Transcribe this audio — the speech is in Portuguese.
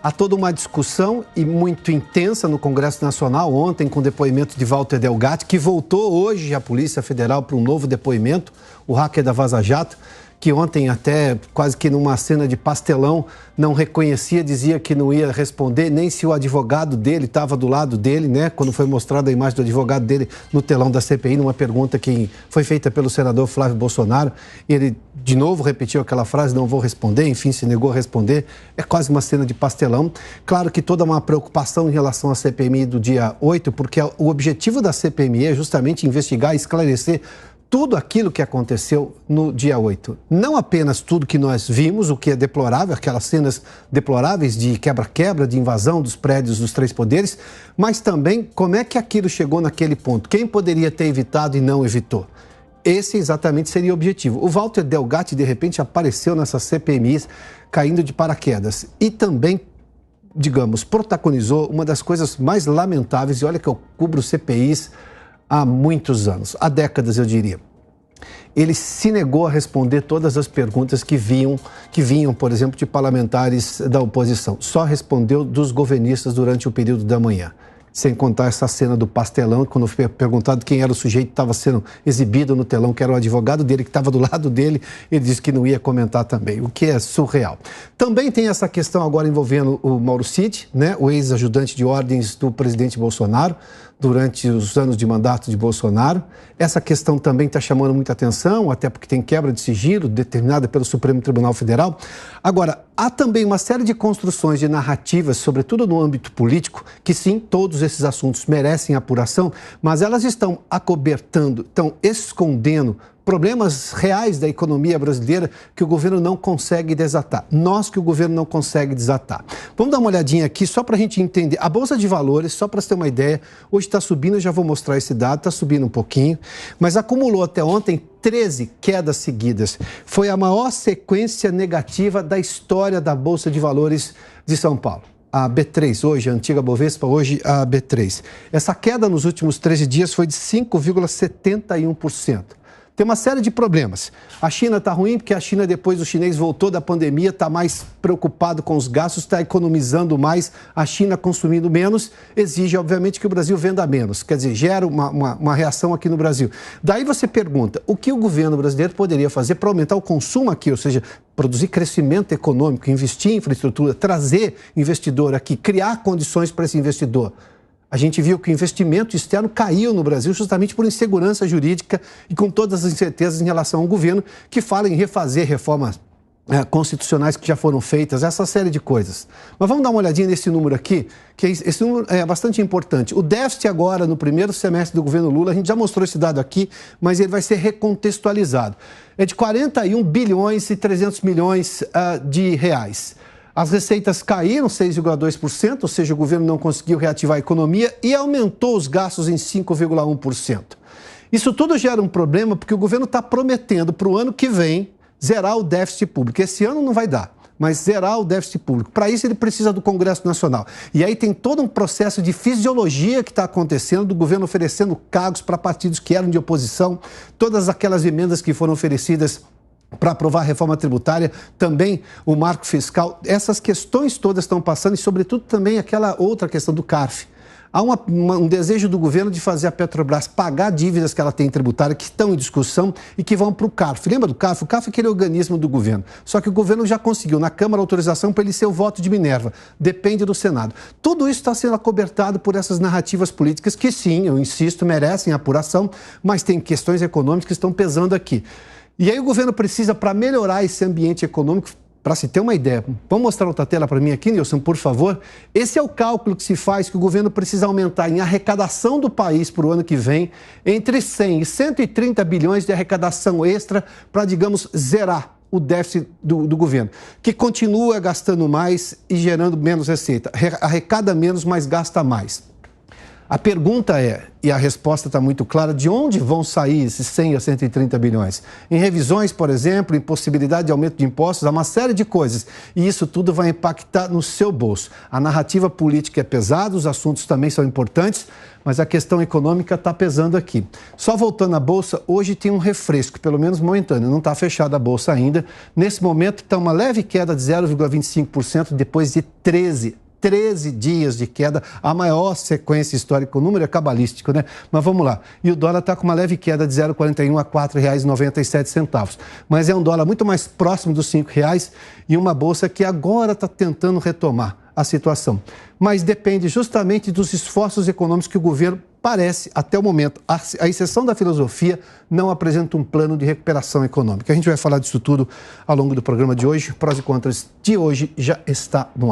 Há toda uma discussão e muito intensa no Congresso Nacional, ontem com o depoimento de Walter Delgatti, que voltou hoje à Polícia Federal para um novo depoimento, o hacker da Vaza Jato, que ontem até quase que numa cena de pastelão não reconhecia, dizia que não ia responder, nem se o advogado dele estava do lado dele, né? Quando foi mostrada a imagem do advogado dele no telão da CPI, numa pergunta que foi feita pelo senador Flávio Bolsonaro, ele de novo repetiu aquela frase, não vou responder, enfim, se negou a responder. É quase uma cena de pastelão. Claro que toda uma preocupação em relação à CPMI do dia 8, porque o objetivo da CPMI é justamente investigar e esclarecer tudo aquilo que aconteceu no dia 8. Não apenas tudo que nós vimos, o que é deplorável, aquelas cenas deploráveis de quebra-quebra, de invasão dos prédios dos três poderes, mas também como é que aquilo chegou naquele ponto. Quem poderia ter evitado e não evitou? Esse exatamente seria o objetivo. O Walter Delgatti, de repente, apareceu nessas CPMIs caindo de paraquedas e também, digamos, protagonizou uma das coisas mais lamentáveis, e olha que eu cubro CPIs há muitos anos, há décadas eu diria. Ele se negou a responder todas as perguntas que vinham, por exemplo, de parlamentares da oposição. Só respondeu dos governistas durante o período da manhã. Sem contar essa cena do pastelão, quando foi perguntado quem era o sujeito que estava sendo exibido no telão, que era o advogado dele, que estava do lado dele, ele disse que não ia comentar também, o que é surreal. Também tem essa questão agora envolvendo o Mauro Cid, né, o ex-ajudante de ordens do presidente Bolsonaro, durante os anos de mandato de Bolsonaro. Essa questão também está chamando muita atenção, até porque tem quebra de sigilo determinada pelo Supremo Tribunal Federal. Agora, há também uma série de construções de narrativas, sobretudo no âmbito político, que sim, todos esses assuntos merecem apuração, mas elas estão acobertando, estão escondendo problemas reais da economia brasileira que o governo não consegue desatar. Nós que o governo não consegue desatar. Vamos dar uma olhadinha aqui só para a gente entender. A Bolsa de Valores, só para você ter uma ideia, hoje está subindo, eu já vou mostrar esse dado, está subindo um pouquinho, mas acumulou até ontem 13 quedas seguidas. Foi a maior sequência negativa da história da Bolsa de Valores de São Paulo. A B3, hoje, a antiga Bovespa, hoje a B3. Essa queda nos últimos 13 dias foi de 5,71%. Tem uma série de problemas. A China está ruim porque a China, depois do chinês voltou da pandemia, está mais preocupado com os gastos, está economizando mais. A China consumindo menos, exige, obviamente, que o Brasil venda menos. Quer dizer, gera uma reação aqui no Brasil. Daí você pergunta, o que o governo brasileiro poderia fazer para aumentar o consumo aqui? Ou seja, produzir crescimento econômico, investir em infraestrutura, trazer investidor aqui, criar condições para esse investidor. A gente viu que o investimento externo caiu no Brasil justamente por insegurança jurídica e com todas as incertezas em relação ao governo que fala em refazer reformas constitucionais que já foram feitas, essa série de coisas. Mas vamos dar uma olhadinha nesse número aqui, que esse número é bastante importante. O déficit agora, no primeiro semestre do governo Lula, a gente já mostrou esse dado aqui, mas ele vai ser recontextualizado. É de 41 bilhões e 300 milhões de reais. As receitas caíram 6,2%, ou seja, o governo não conseguiu reativar a economia e aumentou os gastos em 5,1%. Isso tudo gera um problema porque o governo está prometendo para o ano que vem zerar o déficit público. Esse ano não vai dar, mas zerar o déficit público. Para isso ele precisa do Congresso Nacional. E aí tem todo um processo de fisiologia que está acontecendo, do governo oferecendo cargos para partidos que eram de oposição, todas aquelas emendas que foram oferecidas para aprovar a reforma tributária, também o marco fiscal. Essas questões todas estão passando e, sobretudo, também aquela outra questão do CARF. Há um desejo do governo de fazer a Petrobras pagar dívidas que ela tem tributária, que estão em discussão e que vão para o CARF. Lembra do CARF? O CARF é aquele organismo do governo. Só que o governo já conseguiu na Câmara autorização para ele ser o voto de Minerva. Depende do Senado. Tudo isso está sendo acobertado por essas narrativas políticas que, sim, eu insisto, merecem apuração, mas tem questões econômicas que estão pesando aqui. E aí o governo precisa, para melhorar esse ambiente econômico, para se ter uma ideia, vamos mostrar outra tela para mim aqui, Nilson, por favor. Esse é o cálculo que se faz que o governo precisa aumentar em arrecadação do país para o ano que vem, entre 100 e 130 bilhões de arrecadação extra para, digamos, zerar o déficit do governo, que continua gastando mais e gerando menos receita. Arrecada menos, mas gasta mais. A pergunta é, e a resposta está muito clara, de onde vão sair esses 100 a 130 bilhões? Em revisões, por exemplo, em possibilidade de aumento de impostos, há uma série de coisas. E isso tudo vai impactar no seu bolso. A narrativa política é pesada, os assuntos também são importantes, mas a questão econômica está pesando aqui. Só voltando à Bolsa, hoje tem um refresco, pelo menos momentâneo, não está fechada a Bolsa ainda. Nesse momento está uma leve queda de 0,25% depois de 13 dias de queda, a maior sequência histórica, o número é cabalístico, né? Mas vamos lá. E o dólar está com uma leve queda de 0,41 a R$ 4,97. Mas é um dólar muito mais próximo dos R$ 5 e uma bolsa que agora está tentando retomar a situação. Mas depende justamente dos esforços econômicos que o governo parece, até o momento, à exceção da filosofia, não apresenta um plano de recuperação econômica. A gente vai falar disso tudo ao longo do programa de hoje. Prós e contras de hoje já está no ar.